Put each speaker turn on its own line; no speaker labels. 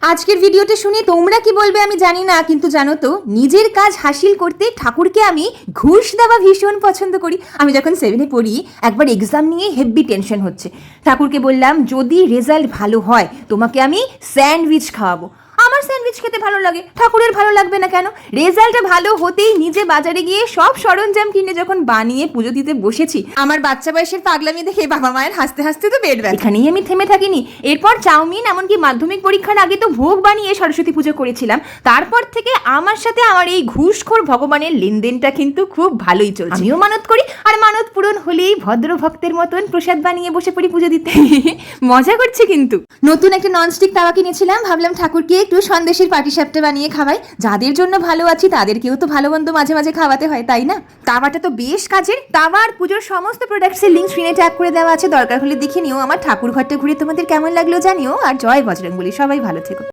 আজকের ভিডিওটা শুনে তোমরা কি বলবে আমি জানি না, কিন্তু জানো তো নিজের কাজ হাসিল করতে ঠাকুরকে আমি ঘুষ দেওয়া ভীষণ পছন্দ করি। আমি যখন 7-এ পড়ি একবার এক্সাম নিয়ে হেভি টেনশন হচ্ছে, ঠাকুরকে বললাম যদি রেজাল্ট ভালো হয় তোমাকে আমি স্যান্ডউইচ খাওয়াবো। আমার স্যান্ডউইচ খেতে ভালো লাগে, ঠাকুরের ভালো লাগবে না কেন? রেজাল্টটা ভালো হতেই নিজে বাজারে গিয়ে সব সরঞ্জাম কিনে যখন বানিয়ে পুজো দিতে বসেছি, আমার বাচ্চা বয়সের পাগলামি দেখে বাবা মায়ের হাসতে হাসতে তো বেড ব্যথা। এখানেই আমি থেমে থাকিনি, এরপর চাউমিন, এমনকি মাধ্যমিক পরীক্ষার আগে তো ভোগ বানিয়ে সরস্বতী পুজো করেছিলাম। তারপর থেকে আমার সাথে আমার এই ঘুষখোর ভগবানের লেনদেনটা কিন্তু খুব ভালোই চলছে। আমিও মানত করি, আর মানত পূরণ হলেই ভদ্র ভক্তের মতন প্রসাদ বানিয়ে বসে পড়ি পুজো দিতে। মজা করছে কিন্তু। নতুন একটা ননস্টিক তাওয়া কিনেছিলাম, ভাবলাম ঠাকুরকে একটু সন্দেশের পাটিসাপটা বানিয়ে খাওয়াই। যাদের জন্য ভালো আছি তাদেরকেও তো ভালো মন্দ মাঝে মাঝে খাওয়াতে হয়, তাই না? তাওয়াটা তো বেশ কাজের। তাওয়া আর পুজোর সমস্ত প্রোডাক্টসের লিঙ্ক স্ক্রিনে ট্যাগ করে দেওয়া আছে, দরকার হলে দেখে নিও। আমার ঠাকুর ঘরটা ঘুরে তোমাদের কেমন লাগলো জানিও। আর জয় বজরংবলী, সবাই ভালো থেকো।